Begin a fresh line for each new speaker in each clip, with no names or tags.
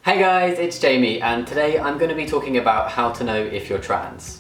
Hey guys, it's Jamie, and today I'm going to be talking about how to know if you're trans.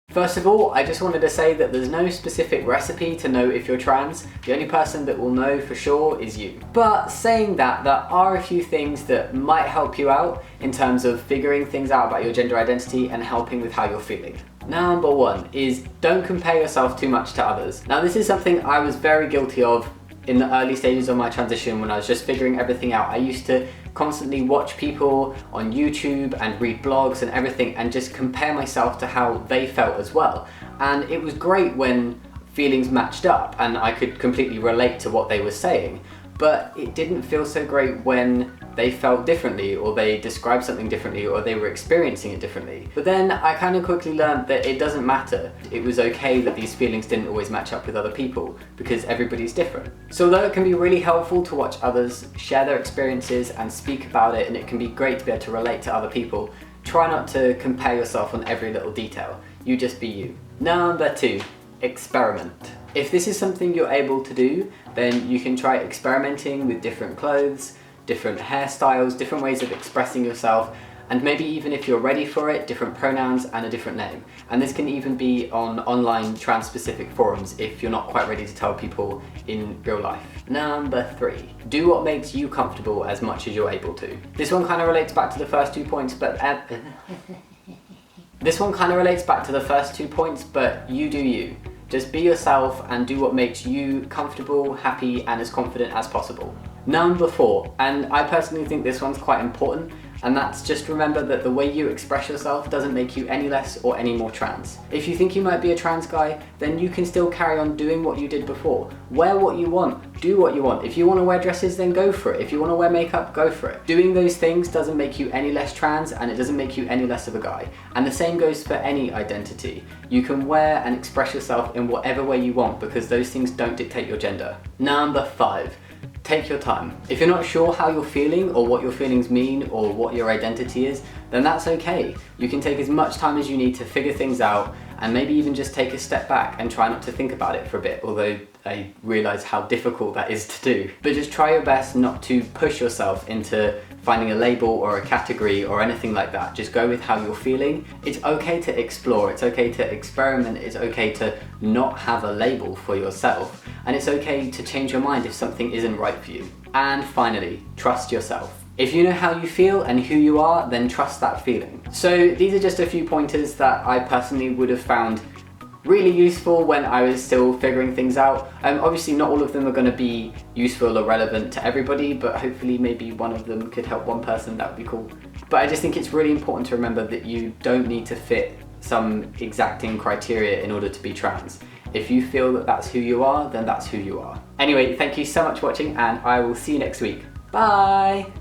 First of all, I just wanted to say that there's no specific recipe to know if you're trans. The only person that will know for sure is you. But saying that, there are a few things that might help you out in terms of figuring things out about your gender identity and helping with how you're feeling. Number one is don't compare yourself too much to others. Now this is something I was very guilty of in the early stages of my transition when I was just figuring everything out. I used to constantly watch people on YouTube and read blogs and everything and just compare myself to how they felt as well. And it was great when feelings matched up and I could completely relate to what they were saying. But it didn't feel so great when they felt differently, or they described something differently, or they were experiencing it differently. But then I kind of quickly learned that it doesn't matter. It was okay that these feelings didn't always match up with other people, because everybody's different. So although it can be really helpful to watch others share their experiences and speak about it, and it can be great to be able to relate to other people, try not to compare yourself on every little detail. You just be you. Number two, experiment. If this is something you're able to do, then you can try experimenting with different clothes, different hairstyles, different ways of expressing yourself, and maybe even if you're ready for it, different pronouns and a different name. And this can even be on online trans-specific forums if you're not quite ready to tell people in real life. Number three, do what makes you comfortable as much as you're able to. This one kind of relates back to the first 2 points, but you do you. Just be yourself and do what makes you comfortable, happy, and as confident as possible. Number four, and I personally think this one's quite important, and that's just remember that the way you express yourself doesn't make you any less or any more trans. If you think you might be a trans guy, then you can still carry on doing what you did before. Wear what you want, do what you want. If you want to wear dresses, then go for it. If you want to wear makeup, go for it. Doing those things doesn't make you any less trans, and it doesn't make you any less of a guy. And the same goes for any identity. You can wear and express yourself in whatever way you want, because those things don't dictate your gender. Number five, take your time. If you're not sure how you're feeling or what your feelings mean or what your identity is, then that's okay. You can take as much time as you need to figure things out, and maybe even just take a step back and try not to think about it for a bit, although I realise how difficult that is to do. But just try your best not to push yourself into finding a label or a category or anything like that. Just go with how you're feeling. It's okay to explore, it's okay to experiment, it's okay to not have a label for yourself, and it's okay to change your mind if something isn't right for you. And finally, trust yourself. If you know how you feel and who you are, then trust that feeling. So these are just a few pointers that I personally would have found really useful when I was still figuring things out. Obviously not all of them are going to be useful or relevant to everybody, but hopefully maybe one of them could help one person. That would be cool. But I just think it's really important to remember that you don't need to fit some exacting criteria in order to be trans. If you feel that that's who you are, then that's who you are. Anyway, thank you so much for watching, and I will see you next week. Bye!